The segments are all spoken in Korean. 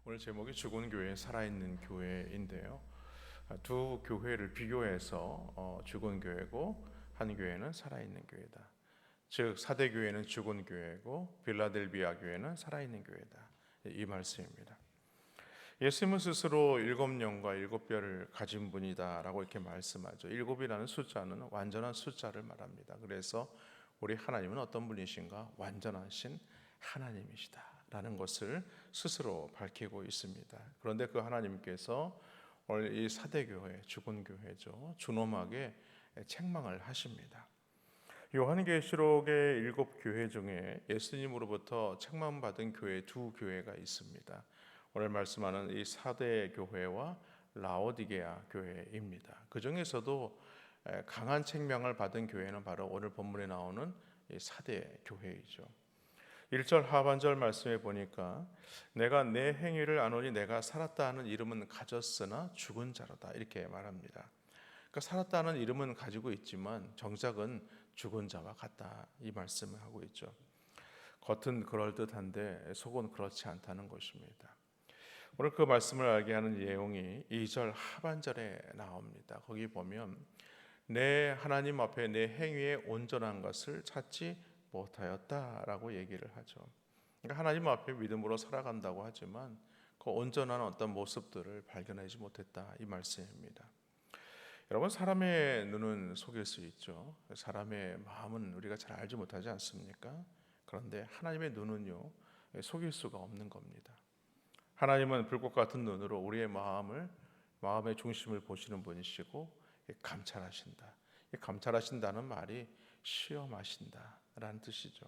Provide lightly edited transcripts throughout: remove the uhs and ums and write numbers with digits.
오늘 제목이 죽은 교회, 살아있는 교회인데요. 두 교회를 비교해서 죽은 교회고 한 교회는 살아있는 교회다. 즉 사대 교회는 죽은 교회고 빌라델비아 교회는 살아있는 교회다. 이 말씀입니다. 예수님은 스스로 7영과 7뼈를 가진 분이다라고 이렇게 말씀하죠. 7이라는 숫자는 완전한 숫자를 말합니다. 그래서 우리 하나님은 어떤 분이신가? 완전하신 하나님이시다라는 것을 스스로 밝히고 있습니다. 그런데 그 하나님께서 오늘 이 사대교회, 죽은 교회죠, 준엄하게 책망을 하십니다. 요한계시록의 7교회 중에 예수님으로부터 책망받은 교회 두 교회가 있습니다. 오늘 말씀하는 이 사대 교회와 라오디게아 교회입니다. 그 중에서도 강한 책망을 받은 교회는 바로 오늘 본문에 나오는 이 사대 교회이죠. 1절 하반절 말씀에 보니까 내가 내 행위를 아노니 내가 살았다 하는 이름은 가졌으나 죽은 자로다 이렇게 말합니다. 그러니까 살았다 하는 이름은 가지고 있지만 정작은 죽은 자와 같다 이 말씀을 하고 있죠. 겉은 그럴듯한데 속은 그렇지 않다는 것입니다. 오늘 그 말씀을 알게 하는 내용이 2절 하반절에 나옵니다. 거기 보면 내 하나님 앞에 내 행위의 온전한 것을 찾지 못하였다라고 얘기를 하죠. 그러니까 하나님 앞에 믿음으로 살아간다고 하지만 그 온전한 어떤 모습들을 발견하지 못했다 이 말씀입니다. 여러분, 사람의 눈은 속일 수 있죠. 사람의 마음은 우리가 잘 알지 못하지 않습니까? 그런데 하나님의 눈은요, 속일 수가 없는 겁니다. 하나님은 불꽃 같은 눈으로 우리의 마음의 중심을 보시는 분이시고 감찰하신다. 감찰하신다는 말이 시험하신다라는 뜻이죠.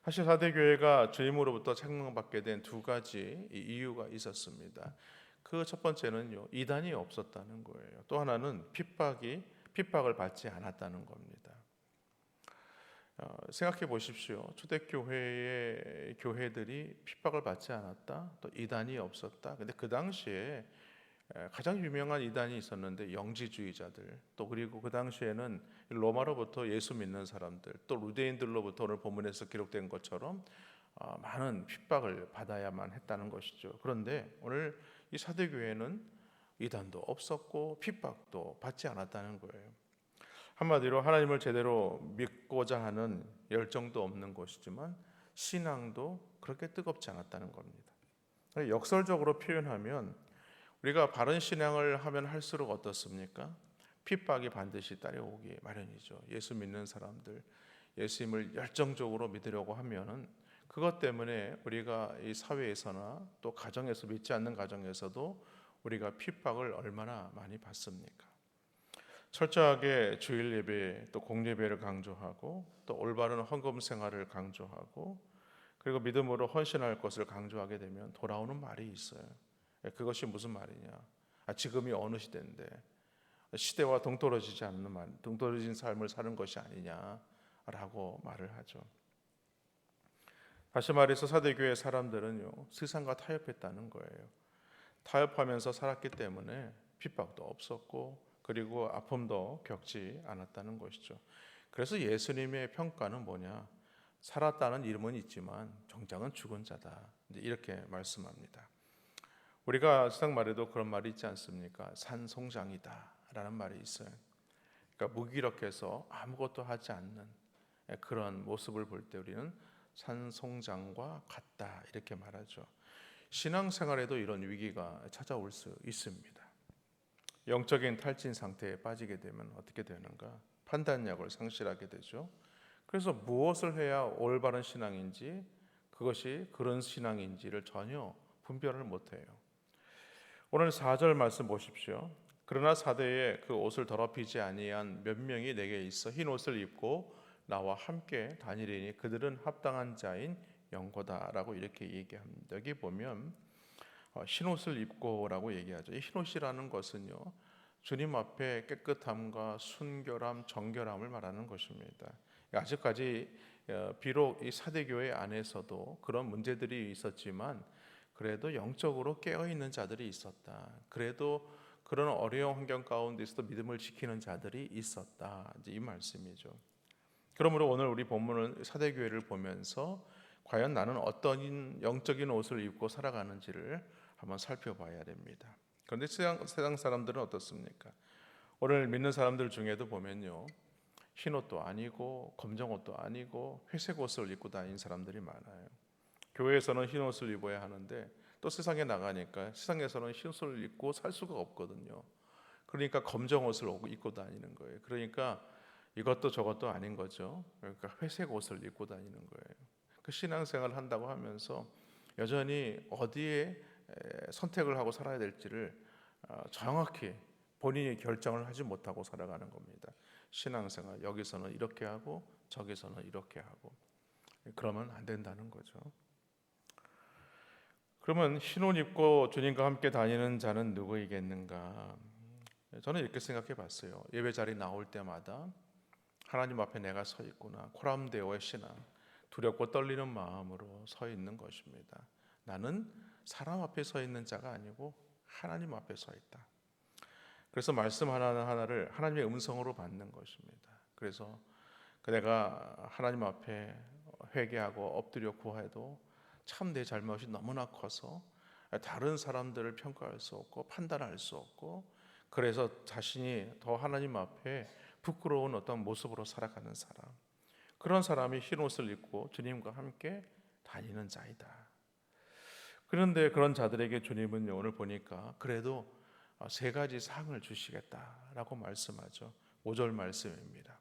사실 사대교회가 주님으로부터 책망받게 된 두 가지 이유가 있었습니다. 그 첫 번째는요, 이단이 없었다는 거예요. 또 하나는 핍박을 받지 않았다는 겁니다. 생각해 보십시오. 초대교회의 교회들이 핍박을 받지 않았다, 또 이단이 없었다. 근데 그 당시에 가장 유명한 이단이 있었는데 영지주의자들, 또 그리고 그 당시에는 로마로부터 예수 믿는 사람들, 또 유대인들로부터 오늘 본문에서 기록된 것처럼 많은 핍박을 받아야만 했다는 것이죠. 그런데 오늘 이 사대교회는 이단도 없었고 핍박도 받지 않았다는 거예요. 한마디로 하나님을 제대로 믿고자 하는 열정도 없는 것이지만 신앙도 그렇게 뜨겁지 않았다는 겁니다. 역설적으로 표현하면 우리가 바른 신앙을 하면 할수록 어떻습니까? 핍박이 반드시 따라오기 마련이죠. 예수 믿는 사람들, 예수님을 열정적으로 믿으려고 하면은 그것 때문에 우리가 이 사회에서나 또 가정에서, 믿지 않는 가정에서도 우리가 핍박을 얼마나 많이 받습니까? 철저하게 주일 예배, 또 공예배를 강조하고 또 올바른 헌금 생활을 강조하고 그리고 믿음으로 헌신할 것을 강조하게 되면 돌아오는 말이 있어요. 그것이 무슨 말이냐? 지금이 어느 시대인데 시대와 동떨어지지 않는 말, 동떨어진 삶을 사는 것이 아니냐라고 말을 하죠. 다시 말해서 사대교회 사람들은요, 세상과 타협했다는 거예요. 타협하면서 살았기 때문에 핍박도 없었고 그리고 아픔도 겪지 않았다는 것이죠. 그래서 예수님의 평가는 뭐냐? 살았다는 이름은 있지만 정작은 죽은 자다. 이렇게 말씀합니다. 우리가 세상 말에도 그런 말이 있지 않습니까? 산송장이다 라는 말이 있어요. 그러니까 무기력해서 아무것도 하지 않는 그런 모습을 볼 때 우리는 산송장과 같다 이렇게 말하죠. 신앙생활에도 이런 위기가 찾아올 수 있습니다. 영적인 탈진 상태에 빠지게 되면 어떻게 되는가? 판단력을 상실하게 되죠. 그래서 무엇을 해야 올바른 신앙인지, 그것이 그런 신앙인지를 전혀 분별을 못해요. 오늘 4절 말씀 보십시오. 그러나 사대에 그 옷을 더럽히지 아니한 몇 명이 내게 있어 흰 옷을 입고 나와 함께 다니리니 그들은 합당한 자인 영고다라고 이렇게 얘기합니다. 여기 보면 흰옷을 입고라고 얘기하죠. 이 흰옷이라는 것은요, 주님 앞에 깨끗함과 순결함, 정결함을 말하는 것입니다. 아직까지 비록 이 사대교회 안에서도 그런 문제들이 있었지만 그래도 영적으로 깨어있는 자들이 있었다. 그래도 그런 어려운 환경 가운데서도 믿음을 지키는 자들이 있었다. 이제 이 말씀이죠. 그러므로 오늘 우리 본문은 사대교회를 보면서 과연 나는 어떤 영적인 옷을 입고 살아가는지를 한번 살펴봐야 됩니다. 그런데 세상 사람들은 어떻습니까? 오늘 믿는 사람들 중에도 보면요, 흰 옷도 아니고 검정 옷도 아니고 회색 옷을 입고 다니는 사람들이 많아요. 교회에서는 흰 옷을 입어야 하는데 또 세상에 나가니까 세상에서는 흰 옷을 입고 살 수가 없거든요. 그러니까 검정 옷을 입고 다니는 거예요. 그러니까 이것도 저것도 아닌 거죠. 그러니까 회색 옷을 입고 다니는 거예요. 그 신앙생활을 한다고 하면서 여전히 어디에 선택을 하고 살아야 될지를 정확히 본인이 결정을 하지 못하고 살아가는 겁니다. 신앙생활 여기서는 이렇게 하고 저기서는 이렇게 하고 그러면 안 된다는 거죠. 그러면 흰 옷 입고 주님과 함께 다니는 자는 누구이겠는가? 저는 이렇게 생각해 봤어요. 예배 자리 나올 때마다 하나님 앞에 내가 서 있구나. 코람데오의 신앙, 두렵고 떨리는 마음으로 서 있는 것입니다. 나는 사람 앞에 서 있는 자가 아니고 하나님 앞에 서 있다. 그래서 말씀 하나하나를 하나님의 음성으로 받는 것입니다. 그래서 내가 하나님 앞에 회개하고 엎드려 구해도 참 내 잘못이 너무나 커서 다른 사람들을 평가할 수 없고 판단할 수 없고, 그래서 자신이 더 하나님 앞에 부끄러운 어떤 모습으로 살아가는 사람, 그런 사람이 흰 옷을 입고 주님과 함께 다니는 자이다. 그런데 그런 자들에게 주님은 오늘 보니까 그래도 세 가지 상을 주시겠다라고 말씀하죠. 5절 말씀입니다.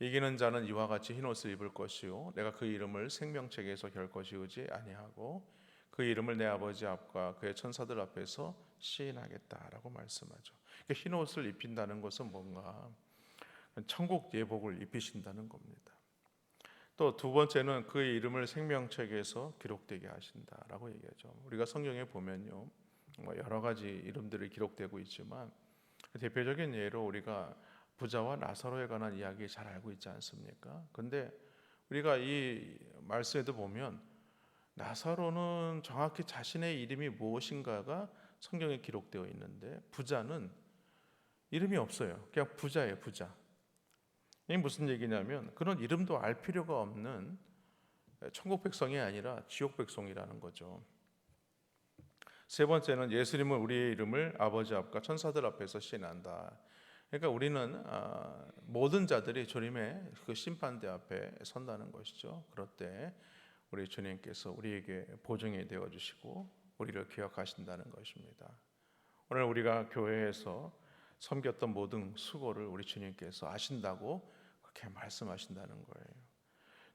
이기는 자는 이와 같이 흰 옷을 입을 것이요 내가 그 이름을 생명책에서 결코 지우지 아니하고 그 이름을 내 아버지 앞과 그의 천사들 앞에서 시인하겠다라고 말씀하죠. 흰 옷을 입힌다는 것은 뭔가 천국 예복을 입히신다는 겁니다. 또 두 번째는 그의 이름을 생명책에서 기록되게 하신다라고 얘기하죠. 우리가 성경에 보면요, 여러 가지 이름들이 기록되고 있지만 대표적인 예로 우리가 부자와 나사로에 관한 이야기 잘 알고 있지 않습니까? 근데 우리가 이 말씀에도 보면 나사로는 정확히 자신의 이름이 무엇인가가 성경에 기록되어 있는데 부자는 이름이 없어요. 그냥 부자예요, 부자. 이게 무슨 얘기냐면 그런 이름도 알 필요가 없는 천국 백성이 아니라 지옥 백성이라는 거죠. 세 번째는 예수님은 우리의 이름을 아버지 앞과 천사들 앞에서 시인한다. 그러니까 우리는 모든 자들이 주님의 그 심판대 앞에 선다는 것이죠. 그럴 때 우리 주님께서 우리에게 보증이 되어 주시고 우리를 기억하신다는 것입니다. 오늘 우리가 교회에서 섬겼던 모든 수고를 우리 주님께서 아신다고 그렇게 말씀하신다는 거예요.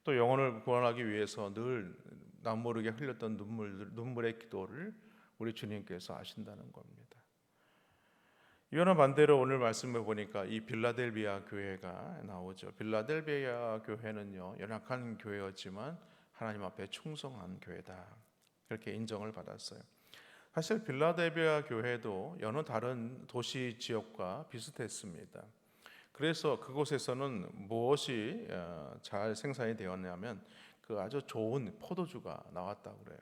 또 영혼을 구원하기 위해서 늘 남모르게 흘렸던 눈물의 기도를 우리 주님께서 아신다는 겁니다. 이와는 반대로 오늘 말씀을 보니까 이 빌라델비아 교회가 나오죠. 빌라델비아 교회는요, 연약한 교회였지만 하나님 앞에 충성한 교회다, 그렇게 인정을 받았어요. 사실 빌라델비아 교회도 여느 다른 도시 지역과 비슷했습니다. 그래서 그곳에서는 무엇이 잘 생산이 되었냐면 그 아주 좋은 포도주가 나왔다고 그래요.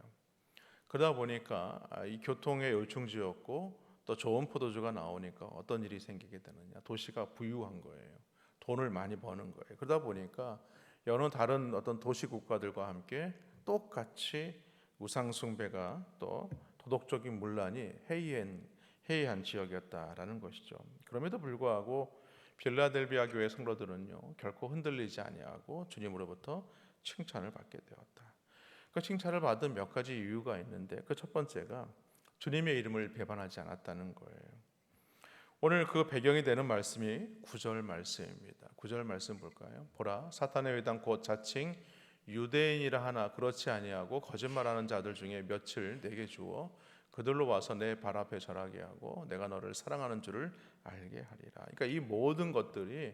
그러다 보니까 이 교통의 요충지였고 또 좋은 포도주가 나오니까 어떤 일이 생기게 되느냐, 도시가 부유한 거예요. 돈을 많이 버는 거예요. 그러다 보니까 여러 다른 어떤 도시 국가들과 함께 똑같이 우상 숭배가 또 도덕적인 문란이 해이한 지역이었다라는 것이죠. 그럼에도 불구하고 빌라델비아 교회 성도들은요, 결코 흔들리지 아니하고 주님으로부터 칭찬을 받게 되었다. 그 칭찬을 받은 몇 가지 이유가 있는데 그 첫 번째가 주님의 이름을 배반하지 않았다는 거예요. 오늘 그 배경이 되는 말씀이 9절 말씀입니다. 9절 말씀 볼까요? 보라, 사탄의 회당 곧 자칭 유대인이라 하나 그렇지 아니하고 거짓말하는 자들 중에 며칠 내게 주어 그들로 와서 내 발 앞에 절하게 하고 내가 너를 사랑하는 줄을 알게 하리라. 그러니까 이 모든 것들이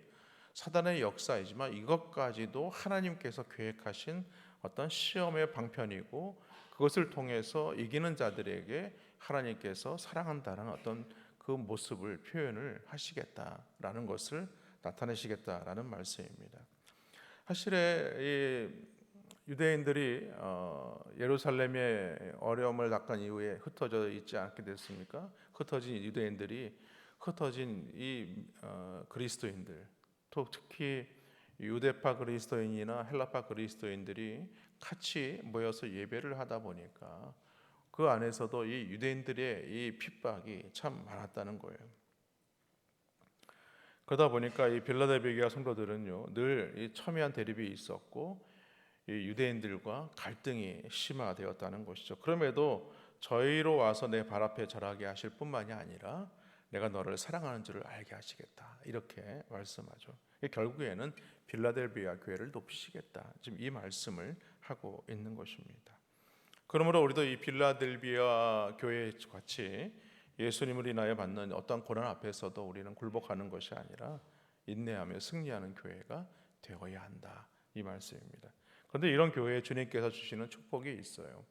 사단의 역사이지만 이것까지도 하나님께서 계획하신 어떤 시험의 방편이고 그것을 통해서 이기는 자들에게 하나님께서 사랑한다는 어떤 그 모습을 표현을 하시겠다라는 것을 나타내시겠다라는 말씀입니다. 사실에 이 유대인들이 예루살렘의 어려움을 닦은 이후에 흩어져 있지 않게 됐습니까? 흩어진 유대인들이 흩어진 이 그리스도인들, 또 특히 유대파 그리스도인이나 헬라파 그리스도인들이 같이 모여서 예배를 하다 보니까 그 안에서도 이 유대인들의 이 핍박이 참 많았다는 거예요. 그러다 보니까 이 빌라델비아 교회 성도들은요, 늘 이 첨예한 대립이 있었고 이 유대인들과 갈등이 심화되었다는 것이죠. 그럼에도 저희로 와서 내 발 앞에 절하게 하실 뿐만이 아니라 내가 너를 사랑하는 줄을 알게 하시겠다, 이렇게 말씀하죠. 결국에는 빌라델비아 교회를 높이시겠다, 지금 이 말씀을 하고 있는 것입니다. 그러므로 우리도 이 빌라델비아 교회 같이 예수님을 인하여 받는 어떤 고난 앞에서도 우리는 굴복하는 것이 아니라 인내하며 승리하는 교회가 되어야 한다, 이 말씀입니다. 그런데 이런 교회에 주님께서 주시는 축복이 있어요.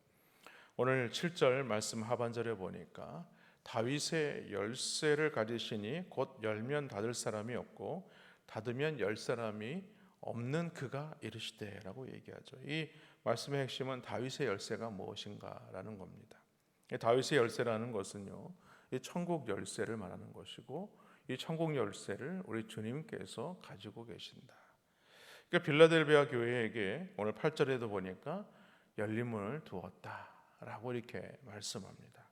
오늘 7절 말씀 하반절에 보니까 다윗의 열쇠를 가지시니 곧 열면 닫을 사람이 없고 닫으면 열 사람이 없는 그가 이르시되라고 얘기하죠. 이 말씀의 핵심은 다윗의 열쇠가 무엇인가라는 겁니다. 다윗의 열쇠라는 것은요, 이 천국 열쇠를 말하는 것이고 이 천국 열쇠를 우리 주님께서 가지고 계신다. 그러니까 빌라델비아 교회에게 오늘 8절에도 보니까 열린 문을 두었다라고 이렇게 말씀합니다.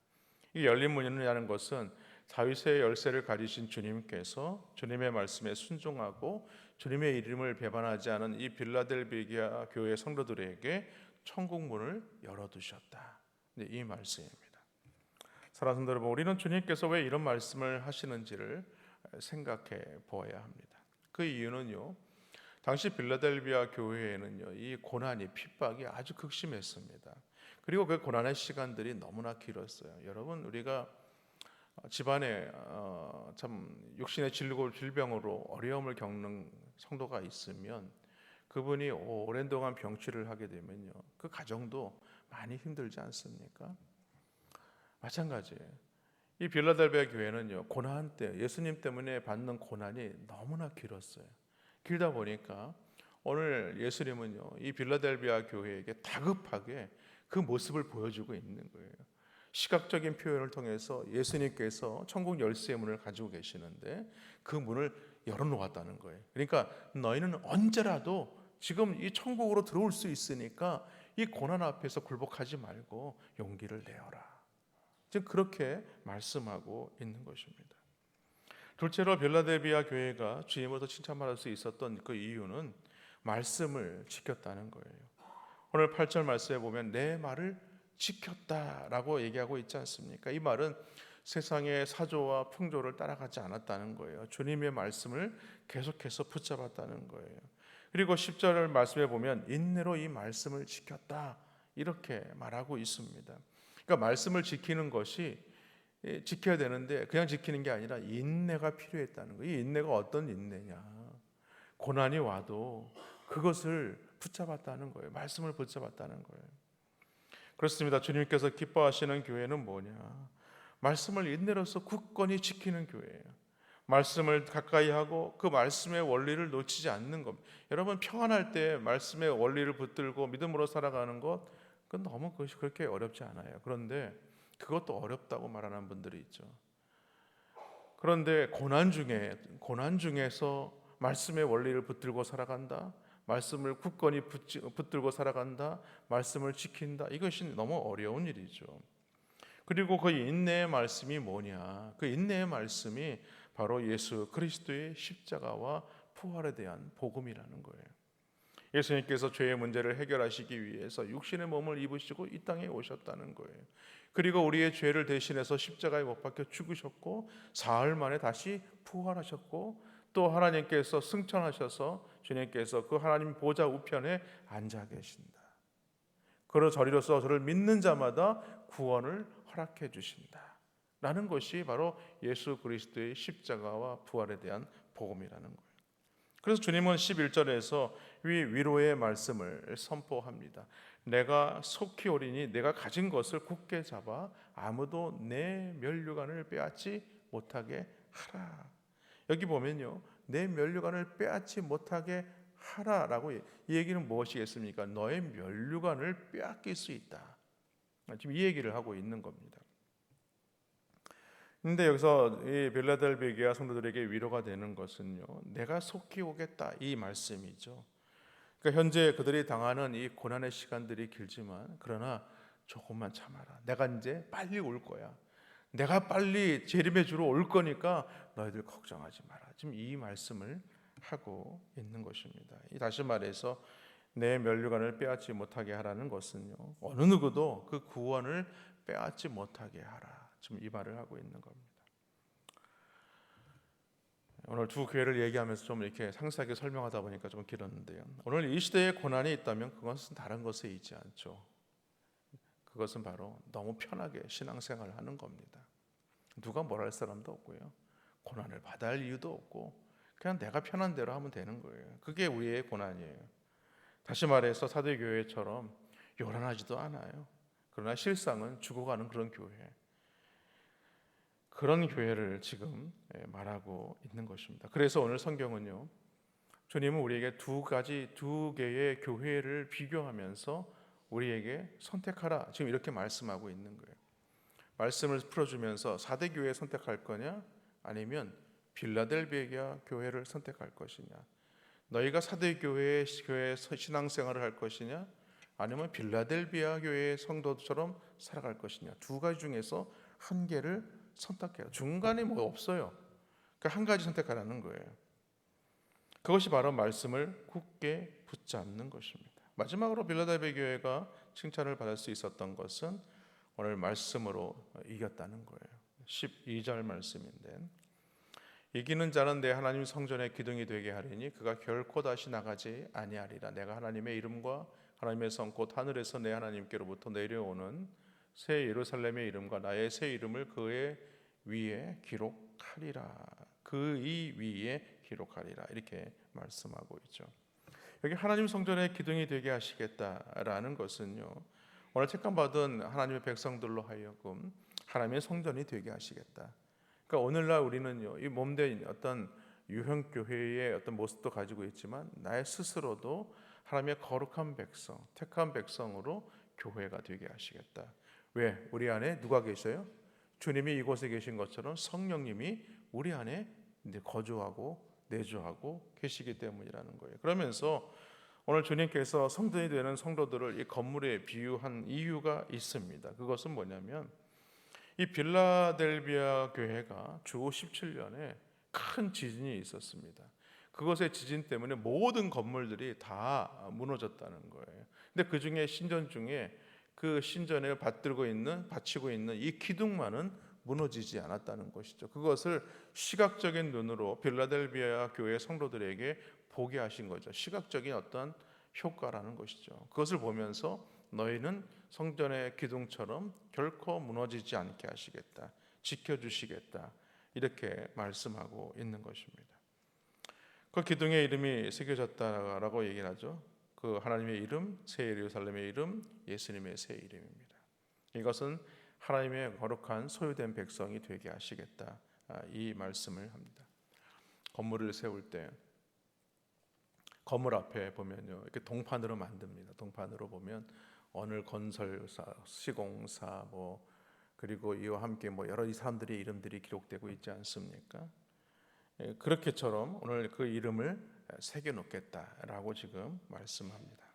이 열린 문이라는 것은 다윗의 열쇠를 가지신 주님께서 주님의 말씀에 순종하고 주님의 이름을 배반하지 않은 이 빌라델비아 교회 성도들에게 천국 문을 열어두셨다, 이 말씀입니다. 사랑하는 성도 여러분, 우리는 주님께서 왜 이런 말씀을 하시는지를 생각해 보아야 합니다. 그 이유는요, 당시 빌라델비아 교회에는요, 이 고난이 핍박이 아주 극심했습니다. 그리고 그 고난의 시간들이 너무나 길었어요. 여러분, 우리가 집안에 참 육신의 질병으로 어려움을 겪는 성도가 있으면 그분이 오랜 동안 병치를 하게 되면요, 그 가정도 많이 힘들지 않습니까? 마찬가지예요. 이 빌라델비아 교회는요, 고난 때 예수님 때문에 받는 고난이 너무나 길었어요. 길다 보니까 오늘 예수님은요, 이 빌라델비아 교회에게 다급하게 그 모습을 보여주고 있는 거예요. 시각적인 표현을 통해서 예수님께서 천국 열쇠의 문을 가지고 계시는데 그 문을 열어놓았다는 거예요. 그러니까 너희는 언제라도 지금 이 천국으로 들어올 수 있으니까 이 고난 앞에서 굴복하지 말고 용기를 내어라, 지금 그렇게 말씀하고 있는 것입니다. 둘째로 빌라델비아 교회가 주님으로부터 칭찬받을 수 있었던 그 이유는 말씀을 지켰다는 거예요. 오늘 8절 말씀에 보면 내 말을 지켰다라고 얘기하고 있지 않습니까? 이 말은 세상의 사조와 풍조를 따라가지 않았다는 거예요. 주님의 말씀을 계속해서 붙잡았다는 거예요. 그리고 10절 말씀에 보면 인내로 이 말씀을 지켰다, 이렇게 말하고 있습니다. 그러니까 말씀을 지키는 것이 지켜야 되는데 그냥 지키는 게 아니라 인내가 필요했다는 거예요. 이 인내가 어떤 인내냐? 고난이 와도 그것을 붙잡았다는 거예요. 말씀을 붙잡았다는 거예요. 그렇습니다. 주님께서 기뻐하시는 교회는 뭐냐? 말씀을 인내로서 굳건히 지키는 교회예요. 말씀을 가까이 하고 그 말씀의 원리를 놓치지 않는 겁니다. 여러분, 평안할 때 말씀의 원리를 붙들고 믿음으로 살아가는 것, 그건 너무 그것이 그렇게 어렵지 않아요. 그런데 그것도 어렵다고 말하는 분들이 있죠. 그런데 고난 중에서 말씀의 원리를 붙들고 살아간다, 말씀을 굳건히 붙들고 살아간다, 말씀을 지킨다, 이것이 너무 어려운 일이죠. 그리고 그 인내의 말씀이 뭐냐? 그 인내의 말씀이 바로 예수 그리스도의 십자가와 부활에 대한 복음이라는 거예요. 예수님께서 죄의 문제를 해결하시기 위해서 육신의 몸을 입으시고 이 땅에 오셨다는 거예요. 그리고 우리의 죄를 대신해서 십자가에 못 박혀 죽으셨고 사흘 만에 다시 부활하셨고 또 하나님께서 승천하셔서 주님께서 그 하나님 보좌 우편에 앉아 계신다. 그러 저리로서 저를 믿는 자마다 구원을 허락해 주신다 라는 것이 바로 예수 그리스도의 십자가와 부활에 대한 복음이라는 거예요. 그래서 주님은 11절에서 위로의 말씀을 선포합니다. 내가 속히 오리니 내가 가진 것을 굳게 잡아 아무도 내 면류관을 빼앗지 못하게 하라. 여기 보면요, 내 면류관을 빼앗지 못하게 하라라고, 이 얘기는 무엇이겠습니까? 너의 면류관을 빼앗길 수 있다, 지금 이 얘기를 하고 있는 겁니다. 근데 여기서 이 빌라델비아 성도들에게 위로가 되는 것은요, 내가 속히 오겠다, 이 말씀이죠. 그러니까 현재 그들이 당하는 이 고난의 시간들이 길지만 그러나 조금만 참아라. 내가 이제 빨리 올 거야. 내가 빨리 재림의 주로 올 거니까 너희들 걱정하지 마라. 지금 이 말씀을 하고 있는 것입니다. 다시 말해서 내 면류관을 빼앗지 못하게 하라는 것은요, 어느 누구도 그 구원을 빼앗지 못하게 하라. 지금 이 말을 하고 있는 겁니다. 오늘 두 교회를 얘기하면서 좀 이렇게 상세하게 설명하다 보니까 좀 길었는데요. 오늘 이 시대에 고난이 있다면 그것은 다른 것에 있지 않죠. 그것은 바로 너무 편하게 신앙생활을 하는 겁니다. 누가 뭘 할 사람도 없고요. 고난을 받아야 할 이유도 없고 그냥 내가 편한 대로 하면 되는 거예요. 그게 우리의 고난이에요. 다시 말해서 사대교회처럼 요란하지도 않아요. 그러나 실상은 죽어가는 그런 교회, 그런 교회를 지금 말하고 있는 것입니다. 그래서 오늘 성경은요, 주님은 우리에게 두 개의 교회를 비교하면서 우리에게 선택하라 지금 이렇게 말씀하고 있는 거예요. 말씀을 풀어주면서 4대 교회 선택할 거냐 아니면 빌라델비아 교회를 선택할 것이냐, 너희가 4대 교회의 신앙생활을 할 것이냐 아니면 빌라델비아 교회의 성도처럼 살아갈 것이냐, 두 가지 중에서 한 개를 선택해요. 중간에 뭐 없어요. 그 한 가지 선택하라는 거예요. 그것이 바로 말씀을 굳게 붙잡는 것입니다. 마지막으로 빌라델비아 교회가 칭찬을 받을 수 있었던 것은 오늘 말씀으로 이겼다는 거예요. 12절 말씀인데, 이기는 자는 내 하나님 성전의 기둥이 되게 하리니 그가 결코 다시 나가지 아니하리라. 내가 하나님의 이름과 하나님의 성 곧 하늘에서 내 하나님께로부터 내려오는 새 예루살렘의 이름과 나의 새 이름을 그의 위에 기록하리라. 그의 위에 기록하리라. 이렇게 말씀하고 있죠. 여기 하나님 성전의 기둥이 되게 하시겠다라는 것은요, 오늘 택함받은 하나님의 백성들로 하여금 하나님의 성전이 되게 하시겠다. 그러니까 오늘날 우리는요, 이 몸된 어떤 유형 교회의 어떤 모습도 가지고 있지만 나의 스스로도 하나님의 거룩한 백성, 택한 백성으로 교회가 되게 하시겠다. 왜? 우리 안에 누가 계셔요? 주님이 이곳에 계신 것처럼 성령님이 우리 안에 거주하고 내주하고 계시기 때문이라는 거예요. 그러면서 오늘 주님께서 성전이 되는 성도들을 이 건물에 비유한 이유가 있습니다. 그것은 뭐냐면 이 빌라델비아 교회가 주 17년에 큰 지진이 있었습니다. 그것의 지진 때문에 모든 건물들이 다 무너졌다는 거예요. 근데 그 중에 신전 중에 그 신전에 받치고 있는 이 기둥만은 무너지지 않았다는 것이죠. 그것을 시각적인 눈으로 빌라델비아 교회 성도들에게 보게 하신 거죠. 시각적인 어떤 효과라는 것이죠. 그것을 보면서 너희는 성전의 기둥처럼 결코 무너지지 않게 하시겠다, 지켜주시겠다, 이렇게 말씀하고 있는 것입니다. 그 기둥의 이름이 새겨졌다라고 얘기를 하죠. 그 하나님의 이름, 새 예루살렘의 이름, 예수님의 새 이름입니다. 이것은 하나님의 거룩한 소유된 백성이 되게 하시겠다, 이 말씀을 합니다. 건물을 세울 때 건물 앞에 보면요, 이렇게 동판으로 만듭니다. 동판으로 보면 어느 건설사, 시공사, 그리고 이와 함께 여러 사람들의 이름들이 기록되고 있지 않습니까? 그렇게처럼 오늘 그 이름을 새겨놓겠다라고 지금 말씀합니다.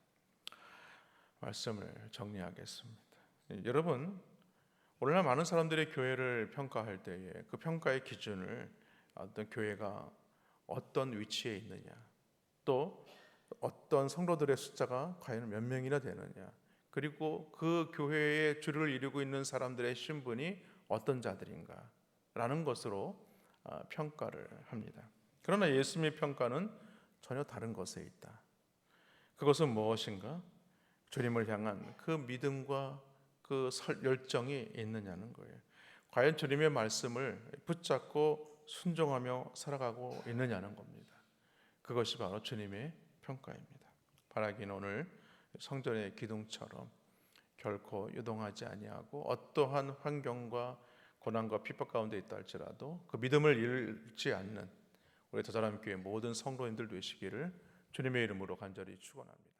말씀을 정리하겠습니다. 여러분, 오늘날 많은 사람들의 교회를 평가할 때에 그 평가의 기준을 어떤 교회가 어떤 위치에 있느냐, 또 어떤 성도들의 숫자가 과연 몇 명이나 되느냐, 그리고 그 교회의 주를 이루고 있는 사람들의 신분이 어떤 자들인가 라는 것으로 평가를 합니다. 그러나 예수님의 평가는 전혀 다른 것에 있다. 그것은 무엇인가? 주님을 향한 그 믿음과 그 열정이 있느냐는 거예요. 과연 주님의 말씀을 붙잡고 순종하며 살아가고 있느냐는 겁니다. 그것이 바로 주님의 평가입니다. 바라기는 오늘 성전의 기둥처럼 결코 유동하지 아니하고 어떠한 환경과 고난과 핍박 가운데 있다 할지라도 그 믿음을 잃지 않는 우리 더사람 교회 모든 성도님들 되시기를 주님의 이름으로 간절히 축원합니다.